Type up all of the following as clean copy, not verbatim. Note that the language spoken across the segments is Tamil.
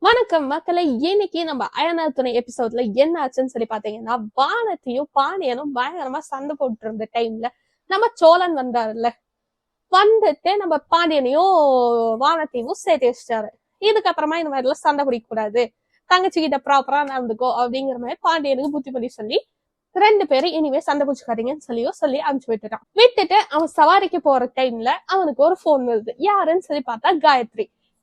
வணக்கம் மக்களை. இன்னைக்கு நம்ம அயனார் துணை எபிசோட்ல என்ன ஆச்சுன்னு சொல்லி பாத்தீங்கன்னா, வானத்தையும் பாண்டியனும் பயங்கரமா சண்டை போட்டு இருந்த டைம்ல நம்ம சோழன் வந்தாருல்ல, வந்துட்டு நம்ம பாண்டியனையும் வானத்தையும் சேர்த்து வச்சிட்டாரு. இதுக்கப்புறமா இந்த மாதிரி எல்லாம் சண்டை பிடிக்க கூடாது, தங்கச்சி கிட்ட ப்ராப்பரா நடந்துக்கோ அப்படிங்கிற மாதிரி பாண்டியனுக்கு புத்தி பண்ணி சொல்லி 2 பேரும் இனிமே சண்டை பிடிச்சுக்காதீங்கன்னு சொல்லி அனுப்பிச்சு விட்டுட்டு அவன் சவாரிக்கு போற டைம்ல அவனுக்கு ஒரு போன் வருது. யாருன்னு சொல்லி பார்த்தா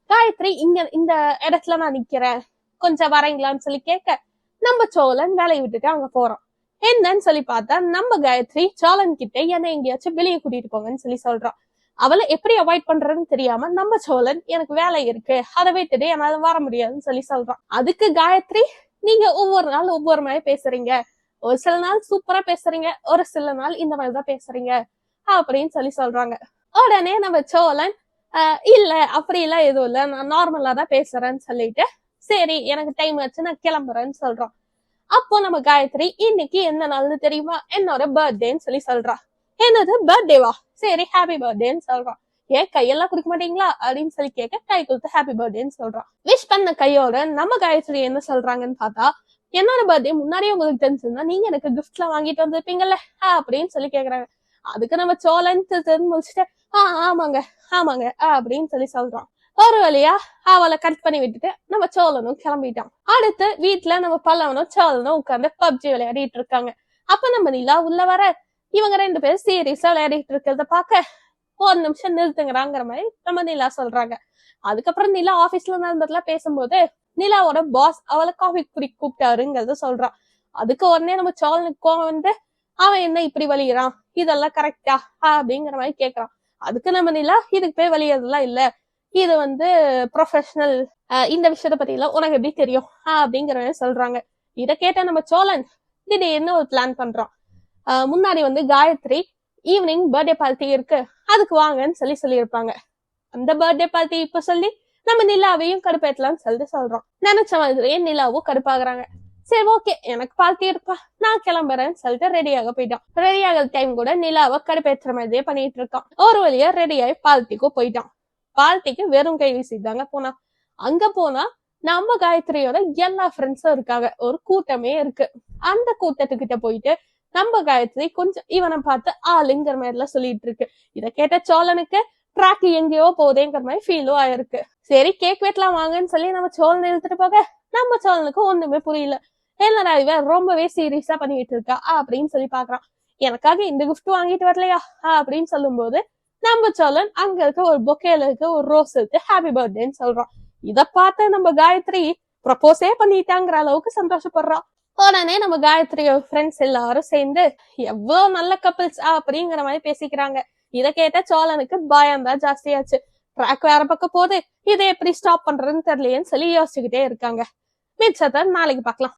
காயத்ரி இங்க இந்த இடத்துல நான் நிக்கிறேன், கொஞ்சம் வரீங்களான்னு சொல்லி கேட்க, நம்ம சோழன் வேலையை விட்டுட்டு அங்க போறோம். என்னன்னு சொல்லி பார்த்தா நம்ம காயத்ரி சோழன் கிட்ட என்ன எங்கேயாச்சும் வெளியே கூட்டிட்டு போங்கன்னு சொல்லி சொல்றான். அவளை எப்படி அவாய்ட் பண்றதுன்னு தெரியாம நம்ம சோழன் எனக்கு வேலை இருக்கு, அதை விட்டுட்டு என்னால வர முடியாதுன்னு சொல்லி சொல்றான். அதுக்கு காயத்ரி, நீங்க ஒவ்வொரு நாள் ஒவ்வொரு மாதிரி பேசுறீங்க, ஒரு சில நாள் சூப்பரா பேசுறீங்க, ஒரு சில நாள் இந்த மாதிரிதான் பேசுறீங்க அப்படின்னு சொல்லி சொல்றாங்க. உடனே நம்ம சோழன் இல்ல அப்படி எல்லாம் எதுவும் இல்ல, நான் நார்மலா தான் பேசுறேன்னு சொல்லிட்டு, சரி எனக்கு டைம் ஆச்சு நான் கிளம்புறேன்னு சொல்றான். அப்போ நம்ம காயத்ரி, இன்னைக்கு என்ன நாள்னு தெரியுமா, என்னோட பர்த்டேன்னு சொல்லி சொல்றா. என்னது பர்த்டேவா, சரி ஹாப்பி பர்த்டேன்னு சொல்றான். ஏன் கையெல்லாம் குடுக்க மாட்டீங்களா அப்படின்னு சொல்லி கேட்க, கை கொடுத்து ஹாப்பி பர்த்டேன்னு சொல்றான். விஷ் பண்ண கையோட நம்ம காயத்ரி என்ன சொல்றாங்கன்னு பார்த்தா, என்னோட பர்த்டே முன்னாடியே உங்களுக்கு தெரிஞ்சிருந்தா நீங்க எனக்கு கிஃப்ட் எல்லாம் வாங்கிட்டு வந்திருப்பீங்கல்ல அப்படின்னு சொல்லி கேக்குறாங்க. அதுக்கு நம்ம சோழன் முடிச்சுட்டு, ஆமாங்க அப்படின்னு சொல்லி சொல்றான். ஒரு வழியா அவளை கட் பண்ணி விட்டுட்டு நம்ம சோழனும் கிளம்பிட்டான். அடுத்து வீட்டுல நம்ம பல்லவனும் சோழனும் உட்கார்ந்து பப்ஜி விளையாடிட்டு இருக்காங்க. அப்ப நம்ம நிலா உள்ள வர, இவங்க 2 பேரும் சீரியஸா விளையாடிட்டு இருக்கிறத பாக்க, ஒரு நிமிஷம் நிறுத்துங்கிறாங்கிற மாதிரி நம்ம நிலா சொல்றாங்க. அதுக்கப்புறம் நிலா ஆபீஸ்ல நடந்ததுலாம் பேசும்போது நிலாவோட பாஸ் அவளை காஃபி குடி கூப்பிட்டாருங்கிறத சொல்றான். அதுக்கு உடனே நம்ம சோழனுக்கு கோவம் வந்து, அவன் என்ன இப்படி வலிகிறான், இதெல்லாம் கரெக்டா அப்படிங்கிற மாதிரி கேக்குறான். அதுக்கு நம்ம நிலா, இதுக்கு போய் வலியறதுலாம் இல்ல, இது ப்ரொஃபஷனல், இந்த விஷயத்த பத்தி எல்லாம் உனக்கு எப்படி தெரியும் அப்படிங்கிற மாதிரி சொல்றாங்க. இத கேட்ட நம்ம சோழன் திடீர்னு ஒரு பிளான் பண்றான். முன்னாடி காயத்ரி ஈவினிங் பர்த்டே பார்ட்டி இருக்கு, அதுக்கு வாங்கன்னு சொல்லியிருப்பாங்க. அந்த பர்த்டே பார்ட்டி இப்ப சொல்லி நம்ம நிலாவையும் கடுப்பேற்றலாம்னு சொல்றான். நினைச்ச மாதிரியே நிலாவும் கடுப்பாக்குறாங்க. சரி ஓகே, எனக்கு பார்ட்டி இருப்பா, நான் கிளம்புறேன்னு சொல்லிட்டு ரெடியாக போயிட்டான். ரெடியாக டைம் கூட நிலாவை கடுப்பேற்ற மாதிரியே பண்ணிட்டு இருக்கான். ஒரு வழியா ரெடியாகி பார்ட்டிக்கும் போயிட்டான். பார்ட்டிக்கு வெறும் கை வீசிட்டாங்க போனா. அங்க போனா நம்ம காயத்ரியோட எல்லா ஃப்ரெண்ட்ஸும் இருக்காங்க, ஒரு கூட்டமே இருக்கு. அந்த கூட்டத்துக்கிட்ட போயிட்டு நம்ம காயத்ரி கொஞ்சம் இவனை பார்த்து ஆளுங்கிற மாதிரி எல்லாம் சொல்லிட்டு இருக்கு. இத கேட்ட சோழனுக்கு ட்ராக் எங்கேயோ போதேங்கிற மாதிரி ஃபீலும் ஆயிருக்கு. சரி கேக் வெட்டலாம் வாங்கன்னு சொல்லி நம்ம சோழனை இழுத்துட்டு போக, நம்ம சோழனுக்கு ஒண்ணுமே புரியல. என்னடா இவன் ரொம்பவே சீரியஸா பண்ணிட்டு இருக்கா அப்படின்னு சொல்லி பாக்குறான். எனக்காக இந்த கிஃப்ட் வாங்கிட்டு வரலையா அப்படின்னு சொல்லும் போது நம்ம சோழன் அங்க இருக்க ஒரு பொக்கேல இருக்க ஒரு ரோஸ் இருக்கு, ஹாப்பி பர்த்டேன்னு சொல்றான். இத பார்த்த நம்ம காயத்ரி ப்ரப்போஸே பண்ணிட்டாங்கிற அளவுக்கு சந்தோஷப்படுறான். உடனே நம்ம காயத்ரியோட ஃப்ரெண்ட்ஸ் எல்லாரும் சேர்ந்து எவ்வளவு நல்ல கப்பிள்ஸ் அப்படிங்கிற மாதிரி பேசிக்கிறாங்க. இத கேட்ட சோழனுக்கு பயம் தான் ஜாஸ்தியாச்சு. ட்ராக் வேற பக்கம் போது, இதை எப்படி ஸ்டாப் பண்றதுன்னு தெரியலையேன்னு சொல்லி யோசிச்சுக்கிட்டே இருக்காங்க. மிச்சத்தை நாளைக்கு பார்க்கலாம்.